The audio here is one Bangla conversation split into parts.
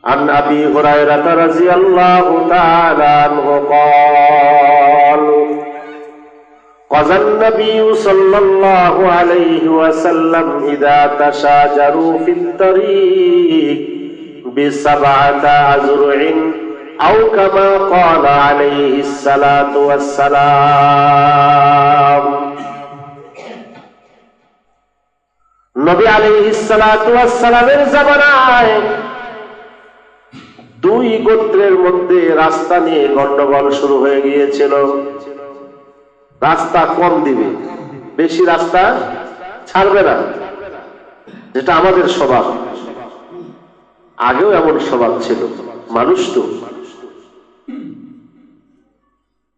عن أبي هريرة رضي الله تعالى عنه قال قضى النبي صلى الله عليه وسلم إذا تشاجروا في الطريق ب7 أذرع أو كما قال عليه الصلاة والسلام নবী আলাইহিস সালাতু ওয়াস সালামের জামানায় দুই গোত্রের মধ্যে রাস্তা নিয়ে গন্ডগোল শুরু হয়ে গিয়েছিল। রাস্তা কম দিবে, বেশি রাস্তা ছাড়বে না, যেটা আমাদের স্বভাব। আগেও এমন স্বভাব ছিল, মানুষ তো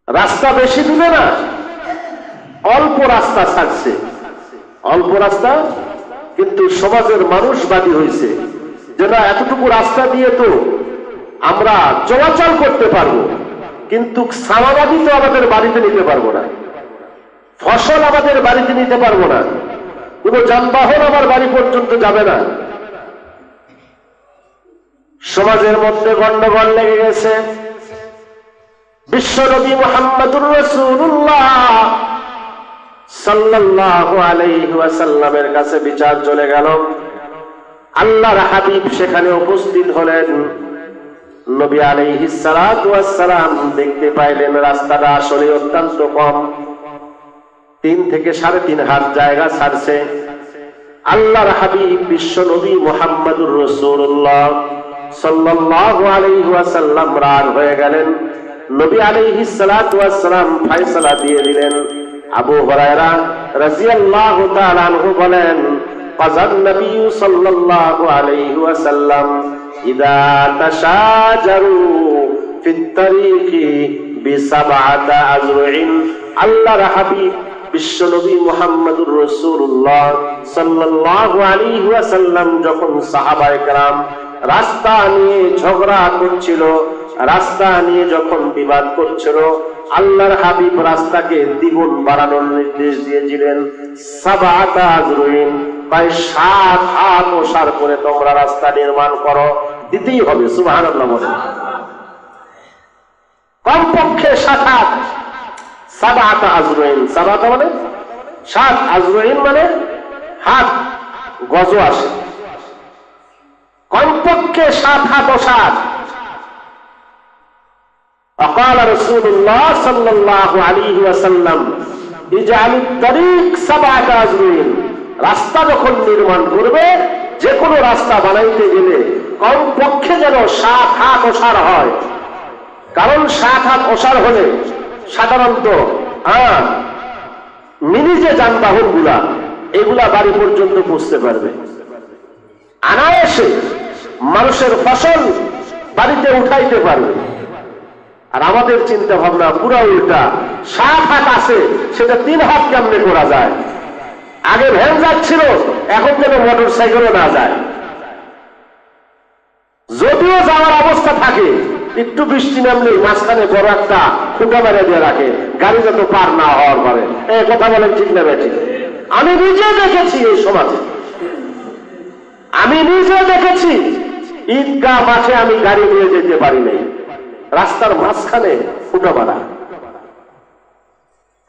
রাস্তা বেশি দিবে না, অল্প রাস্তা ছাড়ছে, অল্প রাস্তা। কিন্তু সমাজের মানুষ বাদী হয়েছে যে না, এতটুকু রাস্তা দিয়ে তো আমরা চলাচল করতে পারবো, কিন্তু সামানাদি তো আমাদের বাড়িতে নিতে পারবো না, ফসল আমাদের বাড়িতে নিতে পারবো না, কোনো যানবাহন আমার বাড়ি পর্যন্ত যাবে না। সমাজের মধ্যে গন্ডগোল লেগে গেছে। বিশ্বনবী মুহাম্মদুর রাসূলুল্লাহ সাল্লাল্লাহু আলাইহি ওয়াসাল্লামের কাছে বিচার চলে গেল। আল্লাহর হাবিব সেখানে উপস্থিত হলেন। নবী আলাইহিস সালাতু ওয়াস সালাম দেখতে পাইলেন রাস্তাটা আসলে অত্যন্ত কম, 3 থেকে 3.5 হাত জায়গা ছাড়ছে। আল্লাহর হাবিব বিশ্ব নবী মুহাম্মদুর রাসূলুল্লাহ সাল্লাল্লাহু আলাইহি ওয়াসাল্লাম রাগ হয়ে গেলেন। নবী আলাইহিস সালাতু ওয়াস সালাম ফয়সালা দিয়ে দিলেন। আবু হুরায়রা রাদিয়াল্লাহু তাআলা আনহু বলেন, ফাযান নবী সাল্লাল্লাহু আলাইহি ওয়াসাল্লাম ইযা তাশাজারু ফিত তারিকি ব7 আযরুইন। আল্লাহর হাবিব বিশ্ব নবী মুহাম্মদুর রাসূলুল্লাহ সাল্লাল্লাহু আলাইহি ওয়াসাল্লাম যখন সাহাবায়ে কেরাম রাস্তা নিয়ে ঝগড়া করছিল, রাস্তা নিয়ে যখন বিবাদ করছিল, আল্লাহর হাবিব রাস্তাকে দ্বিগুণ বাড়ানোর নির্দেশ দিয়েছিলেন। 7 আযরুইন, প্রায় 7 হাত ওসার করে তোমরা রাস্তা নির্মাণ করো, দিতেই হবে। সুবহানাল্লাহ বলেন। কমপক্ষে 7 হাত, 7 আযরুইন। 7 মানে 7, আযরুইন মানে হাত, গজ আসে, কমপক্ষে 7 হাত ওসার। وقال رسول الله صلى الله عليه وسلم اجعلوا الطريق 7 আযরুইন। রাস্তা যখন নির্মাণ করবে, যে কোনো রাস্তা বানাইতে গেলে কমপক্ষে যেন 7 হাত ওসার হয়। কারণ 7 হাত ওসার হলে সাধারণত মিনি যে যানবাহন গুলা, এগুলা বাড়ি পর্যন্ত পৌঁছতে পারবে, অনায়াসে মানুষের ফসল বাড়িতে উঠাইতে পারবে। আর আমাদের চিন্তা ভাবনা পুরো উল্টা। 7 হাত আছে, সেটা 3 হাত কেমনে করা যায়? আগে ভ্যান যাচ্ছিল, এখন যেন মোটর সাইকেলও না যায়। যদিও যাওয়ার অবস্থা থাকে, একটু বৃষ্টি নামলে মাঝখানে বড় একটা খুঁটা মেরে দিয়ে রাখে, গাড়ি যত পার না হওয়ার পরে। এই কথা বলেন ঠিক না বেঠিক? আমি নিজে দেখেছি এই সমাজে, আমি নিজে দেখেছি ঈদগাহ মাঠে আমি গাড়ি নিয়ে যেতে পারি নাই, রাস্তার মাঝখানে ফুটা মারা।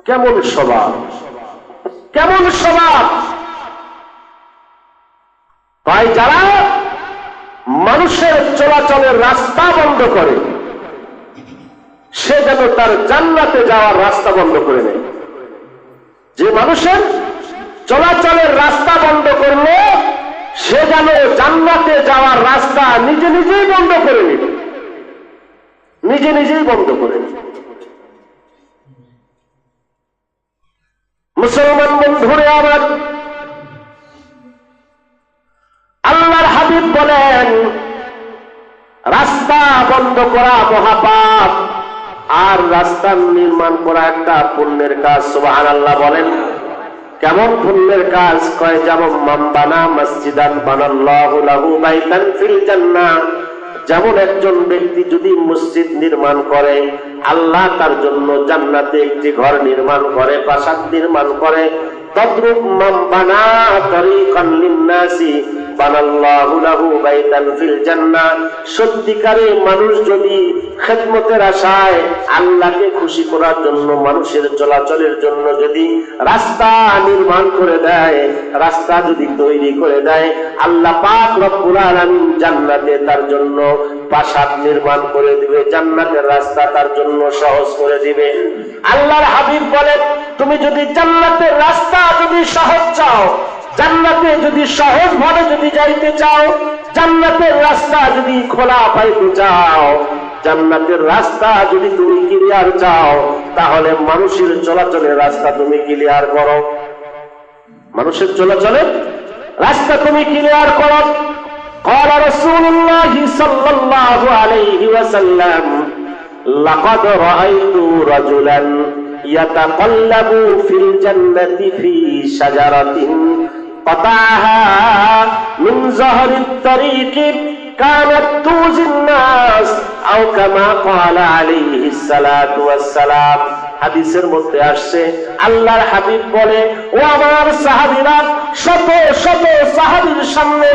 কেমন স্বভাব, কেমন স্বভাব! তাই যারা মানুষের চলাচলের রাস্তা বন্ধ করে, সে যেন তার জান্নাতে যাওয়ার রাস্তা বন্ধ করে নেয়। যে মানুষের চলাচলের রাস্তা বন্ধ করলো, সে যেন জান্নাতে যাওয়ার রাস্তা নিজে নিজেই বন্ধ করে নিল, নিজে নিজেই বন্ধ করে নিল। মুসলমান বন্ধুরে আমার, আল্লাহর হাবিব বলেন রাস্তা বন্ধ করা মহাপাপ, আর রাস্তা নির্মাণ করা একটা পুণ্যের কাজ। সুবহানাল্লাহ বলেন। কেমন পুণ্যের কাজ? কয় যেমন মান বানা মসজিদান বানাল্লাহু লাহু বাইতান ফিল জান্নাহ। যেমন একজন ব্যক্তি যদি মসজিদ নির্মাণ করে, আল্লাহ তার জন্য জান্নাতে একটি ঘর নির্মাণ করে, প্রাসাদ নির্মাণ করে। তদ্রুপ মান বানা তরিকান লিন্নাসি বানাল্লাহু লাহু বাইতান ফিল জান্নাহ। সত্যিকারে মানুষ যদি খেদমতের আশায় আল্লাহকে খুশি করার জন্য, মানুষের চলাচলের জন্য যদি রাস্তা নির্মাণ করে দেয়, রাস্তা যদি তৈরি করে দেয়, আল্লাহ পাক রব্বুল আলামিন জান্নাতে তার জন্য প্রাসাদ নির্মাণ করে দিবে, জান্নাতের রাস্তা তার জন্য সহজ করে দিবে। আল্লাহর হাবিব বলেন, তুমি যদি জান্নাতের রাস্তা যদি সহজ চাও, জান্নাতে যদি সহজ ভাবে যদি যাইতে চাও, জান্নাতের রাস্তা যদি খোলা পাইতে চাও, জান্নাতের রাস্তা যদি তুমি ক্লিয়ার চাও, তাহলে মানুষের চলাচলের রাস্তা তুমি ক্লিয়ার করো। মানুষের চলাচলের রাস্তা তুমি ক্লিয়ার করো। قال رسول الله صلى الله عليه وسلم لقد رأيت رجلا يتقلب في الجنة في شجرة قطعها من ظهر الطريق كانت توزي الناس أو كما قال عليه الصلاة والسلام। হাদিসের মধ্যে আসছে, আল্লাহর হাবিব বলে, ও আমার সাহাবীরা, শত শত সাহাবীর সামনে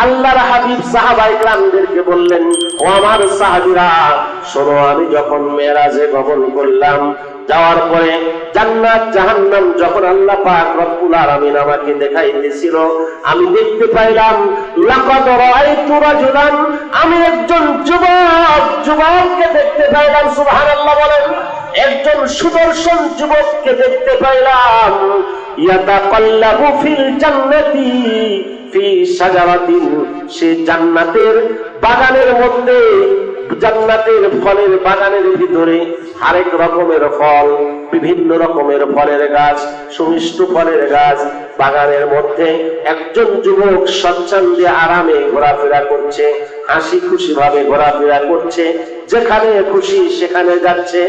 আল্লাহর হাবিব সাহাবায়ে কেরামদেরকে বললেন, ও আমার সাহাবীরা শোনো, আমি যখন মেরাজে গমন করলাম, যাওয়ার পরে জান্নাত জাহান্নাম যখন আল্লাহ পাক রব্বুল আলামিন আমাকে দেখাইতেছিল, আমি দেখতে পাইলাম লাকাদ রাআইতু রাজুলান, আমি একজন যুবককে দেখতে পাইলাম। সুবহানাল্লাহ বলেন, একজন সুদর্শন যুবককে দেখতে পাইলাম। ইয়াতাকাল্লাবু ফিল জান্নাতি ফি শাজারাতিন, সে জান্নাতের বাগানের মধ্যে, জান্নাতের ফলের বাগানের ভিতরে আরেক রকমের ফল, বিভিন্ন রকমের ফলের গাছ, সুমিষ্ট ফলের গাছ, বাগানের মধ্যে একজন যুবক স্বচ্ছন্দে আরামে ঘোরাফেরা করছে, হাসি খুশি ভাবে ঘোরাফেরা করছে, যেখানে খুশি সেখানে যাচ্ছে।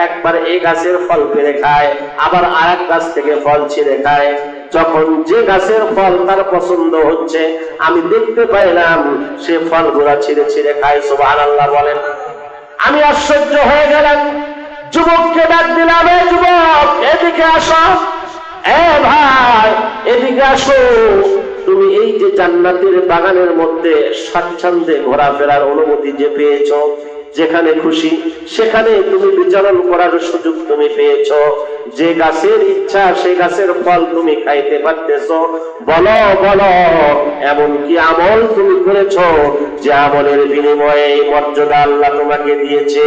একবার এই গাছের ফল পেড়ে খায়, আবার আরেক গাছ থেকে ফল ছিঁড়ে খায়। যখন যে গাছের ফল তার পছন্দ হচ্ছে, আমি দেখতে পাইলাম সে ফলগুলা ছিঁড়ে ছিঁড়ে খায়। সুবহানাল্লাহ বলেন। আমি আশ্চর্য হয়ে গেলাম, যুবককে ডাক দিলাম, এ যুবক এদিকে আসো, এ ভাই এদিকে আসো, তুমি এই যে জান্নাতের বাগানের মধ্যে স্বাচ্ছন্দ্যে ঘোরাফেরার অনুমতি যে পেয়েছো, যেখানে খুশি সেখানে তুমি বিচরণ করার সুযোগ তুমি পেয়েছো, যে গাছের ইচ্ছা সেই গাছের ফল তুমি খাইতে পারতেছো, বলো বলো এমন কি আমল তুমি করেছো যে আমলের বিনিময়ে এই মর্যাদা আল্লাহ তোমাকে দিয়েছে?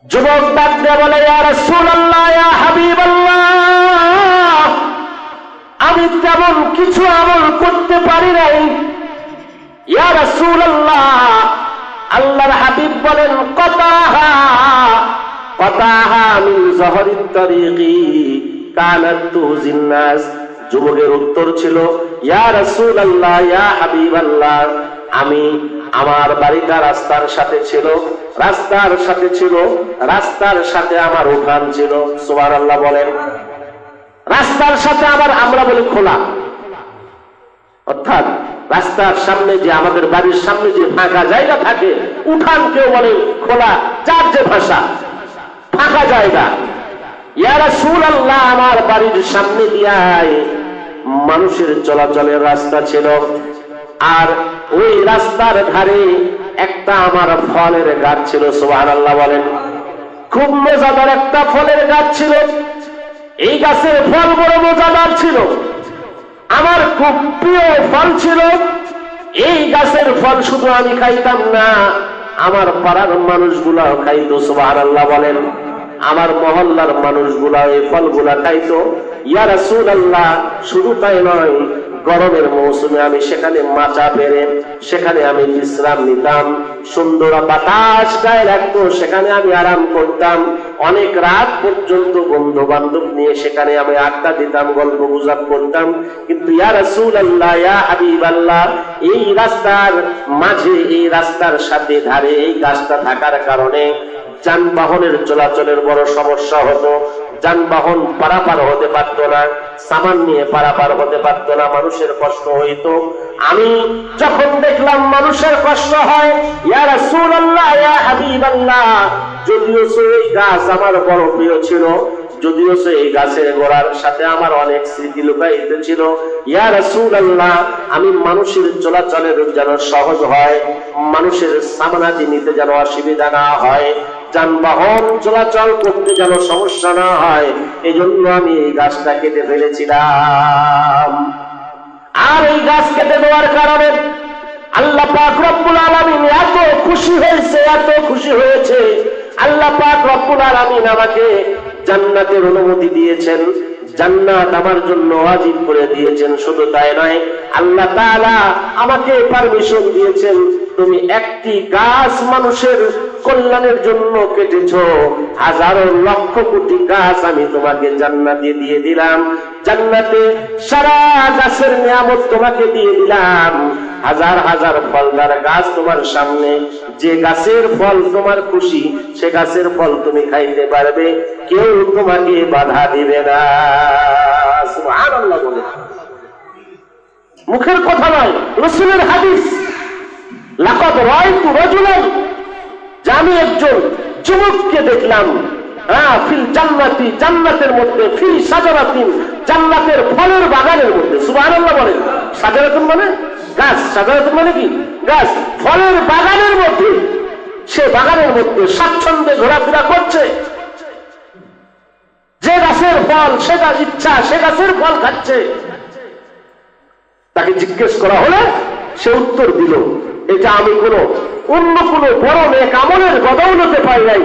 যুবক ডাক দিয়ে বলে, ইয়া রাসূলুল্লাহ, ইয়া হাবিবাল্লাহ, আমি তেমন কিছু আমল করতে পারি নাই। ইয়া রাসূলুল্লাহ, আল্লাহর হাবিব বলেন, কতাহা মিন যহরিত তরিকি কানাত তুজিন নাস। যুবকের উত্তর ছিল, ইয়া রাসূলুল্লাহ, ইয়া হাবিবাল্লাহ, আমি আমার বাড়িটা রাস্তার সাথে ছিল, রাস্তার সাথে আমার উঠান ছিল। সুবহানাল্লাহ বলেন। রাস্তার সাথে আমরা বলি খোলা, অর্থাৎ রাস্তার সামনে যে আমাদের বাড়ির সামনে যে ফাঁকা জায়গা থাকে, উঠান কেউ বলে খোলা, যার যে ভাষা, ফাঁকা জায়গা। ইয়া রাসূলুল্লাহ, আমার বাড়ির সামনে দিয়াই মানুষের চলাচলের রাস্তা ছিল, আর ওই রাস্তার ধারে একটা আমার ফলের গাছ ছিল। সুবহানাল্লাহ বলেন। খুব মজাদার একটা ফলের গাছ ছিল। এই গাছের ফল বড় মজাদার ছিল, আমার খুব প্রিয় ফল ছিল। এই গাছের ফল শুধু আমি খাইতাম না, আমার পাড়ার মানুষগুলাও খাইতো। সুবহানাল্লাহ বলেন। আমার মহল্লার মানুষগুলা এই ফলগুলা খাইতো। ইয়া রাসূলুল্লাহ, শুধু তাই নয়, গরমের মৌসুমে আমি সেখানে মাচা পেরে সেখানে আমি বিশ্রাম নিতাম, সুন্দর বাতাস গায়ে লাগতো, সেখানে আমি আরাম করতাম। অনেক রাত পর্যন্ত বন্ধু বান্ধব নিয়ে সেখানে আমি আড্ডা দিতাম, গল্প গুজব করতাম। কিন্তু ইয়া রাসূলুল্লাহ, ইয়া হাবিবাল্লাহ, এই রাস্তার মাঝে, এই রাস্তার সাথে ধারে এই গাছটা থাকার কারণে যানবাহনের চলাচলের বড় সমস্যা হতো। যানবাহন পারাপার হতে পারত না, সামান নিয়ে পারাপার হতে পারত না, মানুষের কষ্ট হইতো। আমি যখন দেখলাম মানুষের কষ্ট হয়, ইয়া রাসূলুল্লাহ, ইয়া হাবিবাল্লাহ, যদিও এই গাছ আমার বড় প্রিয় ছিল, যদিও এই গাছের গোড়ার সাথে আমার অনেক স্মৃতি লুকায়িত ছিল, ইয়া রাসূলুল্লাহ, আমি মানুষের চলাচলের যেন সহজ হয়, মানুষের সামনাতি নিতে যেন অসুবিধা না হয়, যানবাহন চলাচল করতে যেন সমস্যা না হয়, এই জন্য আমি এই গাছটা কেটে ফেলেছিলাম। আর এই গাছ কেটে দেওয়ার কারণে আল্লাহ পাক রব্বুল আলামিন এত খুশি হয়েছে, এত খুশি হয়েছে, আল্লাহ পাক রব্বুল আলামিন আমাকে জান্নাতের অনুমতি দিয়েছেন, জান্নাত আমার জন্য ওয়াজিব করে দিয়েছেন। শুধু তাই নয়, আল্লাহ তাআলা আমাকে পারমিশন দিয়েছেন, তুমি একটি গাছ মানুষের কল্যাণের জন্য কেটেছো, হাজারো লক্ষ কোটি গাছ আমি তোমাকে জান্নাতে দিয়ে দিলাম, জান্নাতে সারা গাছের নিয়ামত তোমাকে দিয়ে দিলাম, হাজার হাজার ফলদার গাছ তোমার সামনে, যে গাছের ফল তোমার খুশি সে গাছের ফল তুমি খাইতে পারবে, কেউ তোমাকে বাধা দিবে না। সুবহানাল্লাহ বলে, মুখের কথা নয়, রাসূলের হাদিস। লাকাদ রাআইতু রাজুলান, আমি একজন যুবককে দেখলাম, ফিল জান্নাতি, জান্নাতের মধ্যে, ফি শাজারাতিন, জান্নাতের ফলের বাগানের মধ্যে। সুবহানাল্লাহ বলেন। শাজারাতুন মানে গাছ, শাজারাতুন মানে কি গাছ, ফলের বাগানের মধ্যে, সে বাগানের মধ্যে স্বাচ্ছন্দ্যে ঘোরাফেরা করছে, যে গাছের ফল সে গাছ ইচ্ছা সে গাছের ফল খাচ্ছে। তাকে জিজ্ঞেস করা হলে সে উত্তর দিল, এটা আমি অন্য কোনো বড় নেক আমলের বদৌলতে পাই নাই,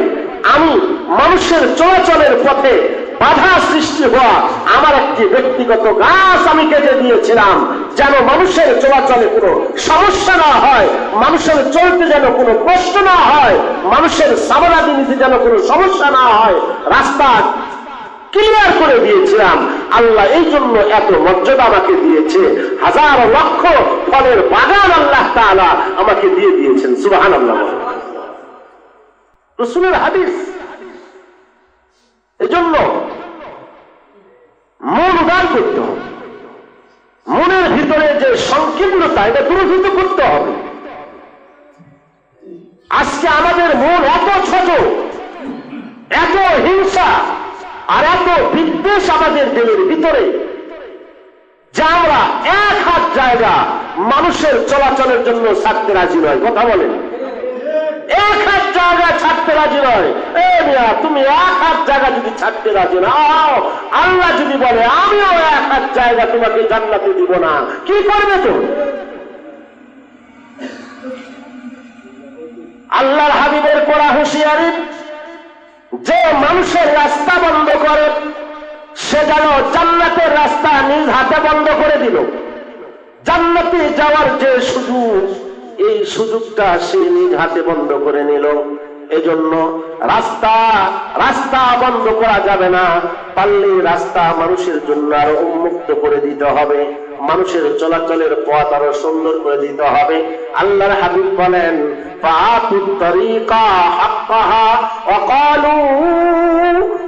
আমি মানুষের চলাচলের পথে বাধা সৃষ্টি হওয়া আমার একটি ব্যক্তিগত গাছ আমি কেটে দিয়েছিলাম, যেন মানুষের চলাচলে কোনো সমস্যা না হয়, মানুষের চলতে যেন কোনো কষ্ট না হয়, মানুষের সামনাদি নিতে যেন কোনো সমস্যা না হয়, রাস্তা ক্লিয়ার করে দিয়েছিলাম। আল্লাহ এই জন্য এত মর্যাদা আমাকে দিয়েছে, হাজার লক্ষ ফলের বাগান আল্লাহ তাআলা আমাকে দিয়ে দিয়েছেন। সুবহানাল্লাহ। রাসূলের হাদিস। এই জন্য মন উদার করতে হবে, মনের ভিতরে যে সংকীর্ণতা এটা দূরীভূত করতে হবে। আজকে আমাদের মন এত ছোট, এত হিংসা আর এত বিদ্বেষ আমাদের দিলের ভিতরে, যে আমরা এক হাত জায়গা মানুষের চলাচলের জন্য ছাড়তে রাজি নয়। কথা বলেন, এক হাত জায়গা ছাড়তে রাজি নয়। তুমি এক হাত জায়গা যদি ছাড়তে রাজি না, আল্লাহ যদি বলে আমিও এক হাত জায়গা তোমাকে জান্নাতে দিব না, কি করবে তো? আল্লাহর হাবিবের করা হুঁশিয়ারি, যে মানুষের রাস্তা বন্ধ করে সে যেন জান্নাতের রাস্তা নিজ হাতে বন্ধ করে দিল। জান্নাতে যাওয়ার যে সুযোগ, এই সুযোগটা সে নিজ হাতে বন্ধ করে নিল। এজন্য রাস্তা বন্ধ করা যাবে না, পারলে রাস্তা মানুষের জন্য আরো উন্মুক্ত করে দিতে হবে, মানুষের চলাচলের পথ আরো সুন্দর করে দিতে হবে। আল্লাহর হাবিব বলেন, ফাআতুত তরিকা হাক্কাহা ওয়া ক্বালু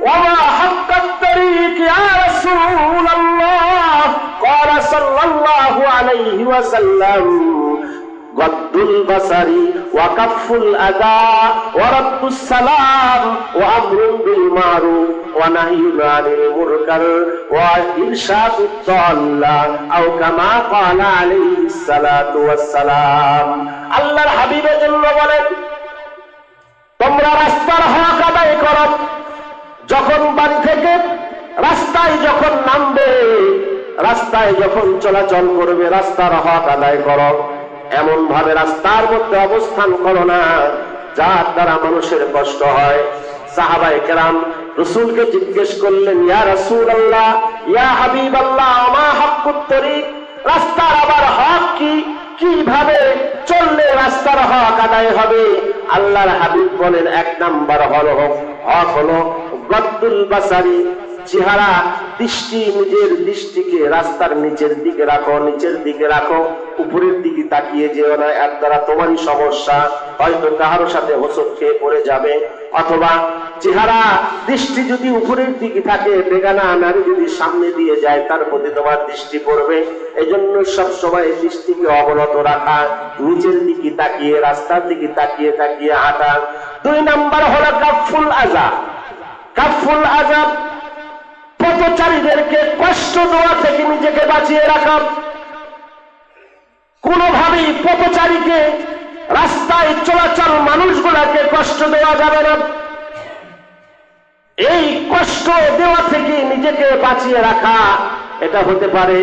ওয়া মা হাক্কাত তরিক ইয়া রাসূলুল্লাহ, ক্বালা সাল্লাল্লাহু আলাইহি ওয়াসাল্লাম, গদ্দুল বাসারি ওয়া কাফুল আদা ওয়া রাদ্দুস সালাম ওয়া আমরুন বিল মারুফ ওয়া নাহয়ুন আনিল মুনকার ওয়া ইরশাদুদ দাল্লা আও কামা ক্বালা আলাইহিস সালাতু ওয়াস সালাম। আল্লাহর হাবিবের জন্য বলেন, তোমরা রাস্তার হক আদায় করো। যখন বাড়ি থেকে রাস্তায় যখন নামবে, রাস্তায় যখন চলাচল করবে, রাস্তার হক আদায় করো। এমন ভাবে রাস্তার মধ্যে অবস্থান করো না যার দ্বারা মানুষের কষ্ট হয়। সাহাবায়ে কেরাম রাসূলকে জিজ্ঞেস করলেন, ইয়া রাসূলুল্লাহ, ইয়া হাবিবাল্লাহ, মা হাক্কুত তরিক, রাস্তার আবার হক কি, কিভাবে চললে রাস্তার হক আদায় হবে? আল্লাহর হাবিব বলেন, এক নাম্বার হক হলো গদ্দুল বাসারি, চেহারা দৃষ্টি, নিজের দৃষ্টিকে রাস্তার নিচের দিকে রাখো, নিচের দিকে রাখো, উপরের দিকে তাকিয়ে যেও না, এর দ্বারা তোমারই সমস্যা, হয়তো কারোর সাথে হোঁচট খেয়ে পড়ে যাবে, অথবা চেহারা দৃষ্টি যদি উপরের দিকে থাকে, বেগানা নারী যদি সামনে দিয়ে যায়, তার প্রতি তোমার দৃষ্টি পড়বে। এজন্য সব সময় দৃষ্টিকে অবনত রাখা, নিচের দিকে তাকিয়ে, রাস্তার দিকে তাকিয়ে তাকিয়ে হাঁটা। 2 নাম্বার হলো কাফুল আযাব। কাফুল আযাব, পথচারীদেরকে কষ্ট দেওয়া থেকে নিজেকে বাঁচিয়ে রাখা। কোনোভাবেই পথচারীকে, রাস্তায় চলাচল মানুষগুলাকে কষ্ট দেওয়া যাবে না। এই কষ্ট দেওয়া থেকে নিজেকে বাঁচিয়ে রাখা, এটা হতে পারে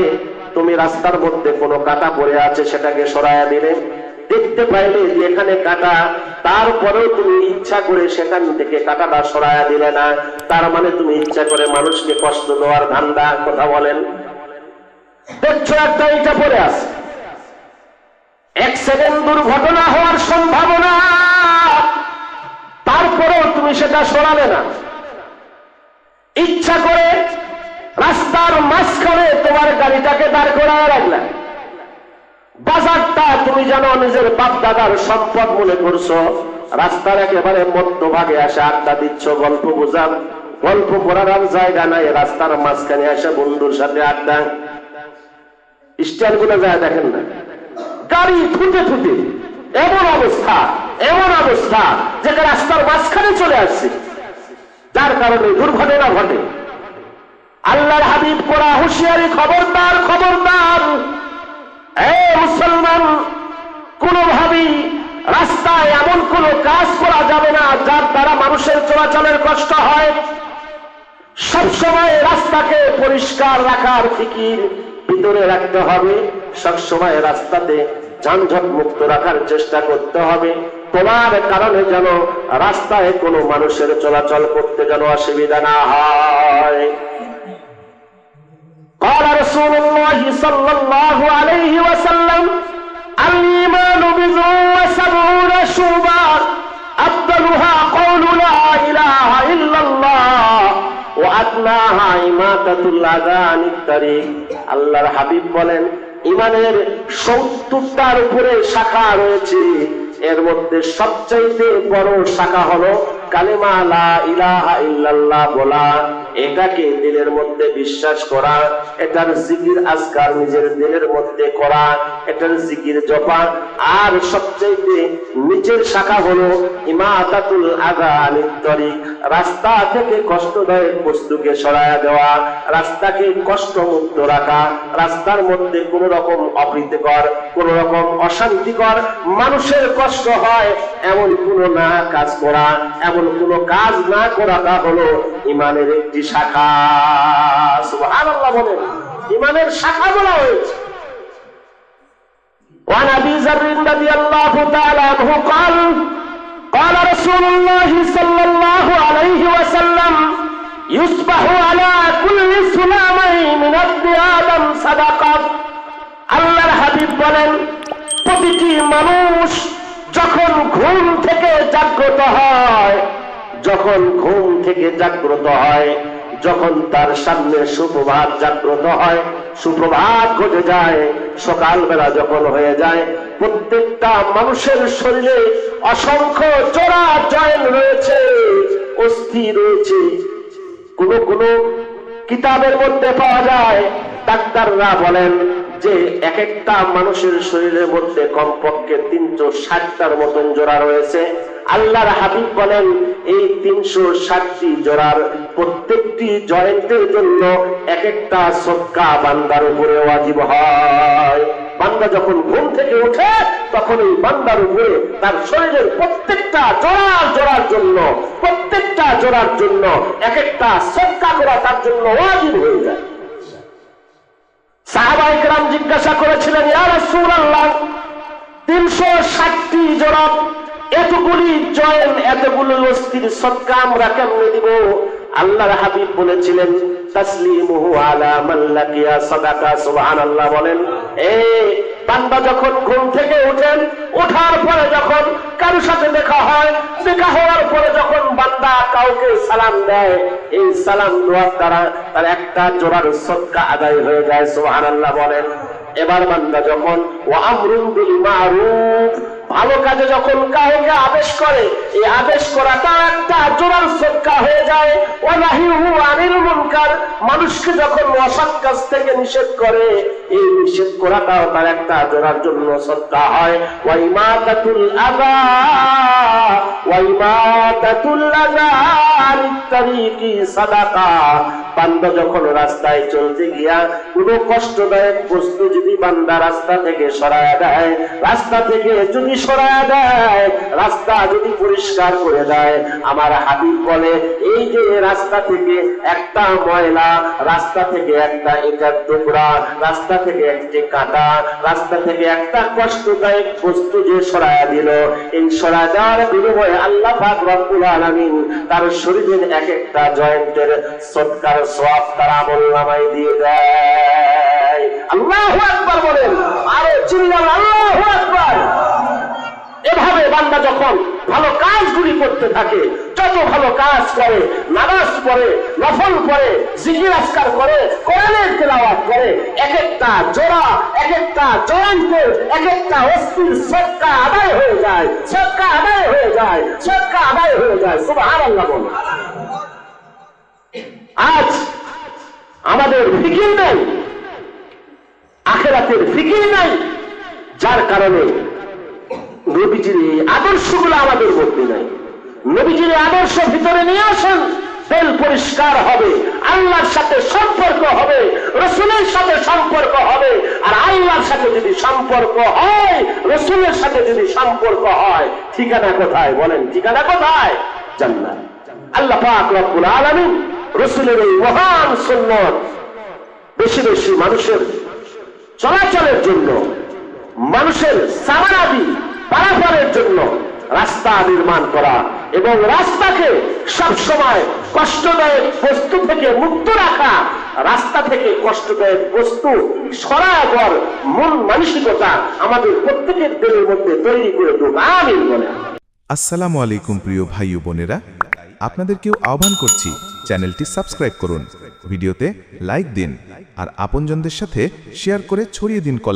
তুমি রাস্তার মধ্যে কোনো কাঁটা পড়ে আছে, সেটাকে সরাইয়া দিলে, দেখতে পাইলে যে এখানে কাঁটা, তারপরেও তুমি ইচ্ছা করে সেখান থেকে কাঁটাটা সরাইয়া দিলে না, তার মানে তুমি ইচ্ছা করে মানুষকে কষ্ট দেওয়ার ধান্দা। কথা বলেন, দেখছো একটা ইটা পড়ে আছে, 1 সেকেন্ড দুর্ঘটনা হওয়ার সম্ভাবনা, তারপরেও তুমি সেটা সরালে না। ইচ্ছা করে রাস্তার মাঝখানে তোমার গাড়িটাকে দাঁড় করায় রাখলে। বাজারটা তুমি জানো নিজের বাপ দাদার সম্পদ মনে করছো, রাস্তার একেবারে মধ্যভাগে আসে আড্ডা দিচ্ছ, গল্প বোঝান, গল্প করার জায়গা নাই, রাস্তার মাঝখানে আসে বন্ধুর সাথে আড্ডা। স্ট্যান্ড গুলো যায় দেখেন না, গাড়ি ফুটে ফুটে এমন অবস্থা যেটা রাস্তার মাঝখানে চলে আসছে, যার কারণে দুর্ঘটনা ঘটে। আল্লাহর হাবিব করা হুঁশিয়ারি, খবরদার খবরদার, মুসলমান, কোনোভাবেই রাস্তায় এমন কোনো কাজ করা যাবে না যার দ্বারা মানুষের চলাচলের কষ্ট হয়। সবসময় রাস্তাকে পরিষ্কার রাখার ফিকির ভিতরে রাখতে হবে, সবসময় রাস্তাতে যানজট মুক্ত রাখার চেষ্টা করতে হবে। তোমার কারণে যেন রাস্তায় কোনো মানুষের চলাচল করতে যেন অসুবিধা না হয়। قال رسول الله صلى الله عليه وسلم الإيمان بضع وسبعون شعبة أفضلها قول لا إله إلا الله وأدناها إماطة الأذى عن الطريق। আল্লাহর হাবিব বলেন, ইমানের 70টার উপরে শাখা রয়েছে, এর মধ্যে সবচাইতে বড় শাখা হলো কালেমা লা ইলাহা ইল্লাল্লাহ বলা, এটাকে দিলের মধ্যে বিশ্বাস করা, এটার জিকির আজকার নিজের দিলের মধ্যে করা, এটার জিকির জপা। আর সবচাইতে নিচের শাখা হলো ইমাতাতুল আযা আনিত তরিক, রাস্তা থেকে কষ্টদায়ক বস্তুকে সরায়া দেওয়া, রাস্তাকে কষ্টমুক্ত রাখা, রাস্তার মধ্যে কোন রকম অপ্রীতিকর, কোন রকম অশান্তিকর, মানুষের কষ্ট হয় এমন কোন না কাজ করা, এমন কোন কাজ না করাটা হলো ইমানের একটি শাখা। সুবহানাল্লাহ বলেন, ইমানের শাখা বলা হয়েছে। وعن أبي ذر رضي الله تعالى عنه قال قال رسول الله صلى الله عليه وسلم يصبح على كل سلامين من ابن آدم صدقة। আল্লাহর হাবিব বলেন, প্রতিটি মানুষ যখন ঘুম থেকে জাগ্রত হয়, যখন তার সামনে সুপ্রভাত জাগ্রত হয়, সুপ্রভাত ঘটে যায়, সকালবেলা যখন হয়ে যায়, প্রত্যেকটা মানুষের শরীরে অসংখ্য জোড়া জয়েন রয়েছে, অস্থি রয়েছে। কোন কিতাবের মধ্যে পাওয়া যায়, ডাক্তাররা বলেন যে এক একটা মানুষের শরীরের মধ্যে কমপক্ষে 360টার মতন জোড়া রয়েছে। আল্লাহর হাবিব বলেন, এই 360টি জোড়ার প্রত্যেকটি জয়েন্টের জন্য এক একটা সদকা বান্দার উপরে ওয়াজিব হয়। বান্দা যখন ঘুম থেকে ওঠে, তখন এই বান্দার উপরে তার শরীরের প্রত্যেকটা জোড়ার জন্য এক একটা সদকা করা তার জন্য ওয়াজিব হয়ে যায়। সাহাবায়ে কেরাম জিজ্ঞাসা করেছিলেন, ইয়া রাসূলুল্লাহ, 360টি জোড়া, এতগুলি জয়েন, এতগুলো অস্থির সদকা আমরা কেমনে দিব? আল্লাহর হাবিব বলেছিলেন, তাসলিমুহু আলা মান লাকিয়া সাদাকা। সুবহানাল্লাহ বলেন, বান্দা যখন ঘুম থেকে ওঠেন, ওঠার পরে যখন কারোর সাথে দেখা হয়, দেখা হওয়ার পরে যখন বান্দা কাউকে সালাম দেয়, এই সালাম দেওয়ার দ্বারা তার একটা জোড়ার সদকা আদায় হয়ে যায়। সুবহানাল্লাহ বলেন। এবার বান্দা যখন ওয়া আমরুন বিল মারুফ, ভালো কাজে যখন কাউকে আদেশ করে, এই আদেশ করাটা একটা জোরাল সদকা হয়ে যায়। ওয়ানাহিহু আনিল মুনকার, মানুষকে যখন অসৎ কাজ থেকে নিষেধ করে, এই নিষেধ করাটাও তার একটা জোরার জন্য সদকা হয়। ওয়া ইমাতাতুল আযা ওয়া ইমাতাতুল আযা আনিত-তারিকি সাদাকা। বান্দা যখন রাস্তায় চলতে গিয়া কোনো কষ্টদায়ক বস্তু যদি বান্দা রাস্তা থেকে সরায়া দেয়, রাস্তা থেকে যদি সরায়া দেয়, রাস্তা যদি পরিষ্কার করে দেয়, আমার হাবিব বলে এই যে রাস্তা থেকে একটা ময়লা, রাস্তা থেকে একটা ইটার টুকরা, রাস্তা থেকে একটি কাঁটা, রাস্তা থেকে একটা কষ্টদায়ক বস্তু যে সরায়া দিল, এই সরায়া দেওয়ার বিনিময়ে আল্লাহ পাক রব্বুল আলামিন তার শরীরের এক একটা জয়েন্টের সদকার সওয়াব তার আমলনামায় দিয়ে দেয়। আল্লাহু আকবার বলেন, আরে চিল্লান আল্লাহু আকবার। এভাবে বান্দা যখন ভালো কাজগুলি করতে থাকে, যত ভালো কাজ করে, নামাজ পড়ে, নফল পড়ে, জিকির আজকার করে, কোরআনের তেলাওয়াত করে, এক একটা জোড়া, এক একটা জয়েন্টের, এক একটা অস্থির সদকা আদায় হয়ে যায়, সদকা আদায় হয়ে যায়, সদকা আদায় হয়ে যায়। সুবহানাল্লাহ বলেন। আজ আমাদের ফিকির নাই, আখিরাতের ফিকির নাই, যার কারণে নবীজির আদর্শগুলো আমাদের মধ্যে নাই। নবীজির আদর্শ ভিতরে নিয়ে আসেন, তেল পরিষ্কার হবে, আল্লাহর সাথে সম্পর্ক হবে, রাসূলের সাথে সম্পর্ক হবে। আর আল্লাহর সাথে যদি সম্পর্ক হয়, রাসূলের সাথে যদি সম্পর্ক হয়, ঠিকানা কোথায় বলেন? ঠিকানা কোথায়? জান্নাত। আল্লাহ পাক রব্বুল আলামিন রাসূলের এই মহান সুন্নাত বেশি বেশি মানুষের চলাচলের জন্য, মানুষের সামানাদি পারাপারের জন্য রাস্তা নির্মাণ করা এবং রাস্তাকে সবসময় কষ্টদায়ক বস্তু থেকে মুক্ত রাখা, রাস্তা থেকে কষ্টদায়ক বস্তু সরাবার মন মানসিকতা আমাদের প্রত্যেকের দিলের মধ্যে তৈরি করে দেব। আমিন বলেন। আসসালামু আলাইকুম প্রিয় ভাই ও বোনেরা, আপনাদেরকেও আহ্বান করছি চ্যানেলটি সাবস্ক্রাইব করুন, ভিডিওতে লাইক দিন আর আপনজনদের সাথে শেয়ার করে ছড়িয়ে দিন কল্যাণ।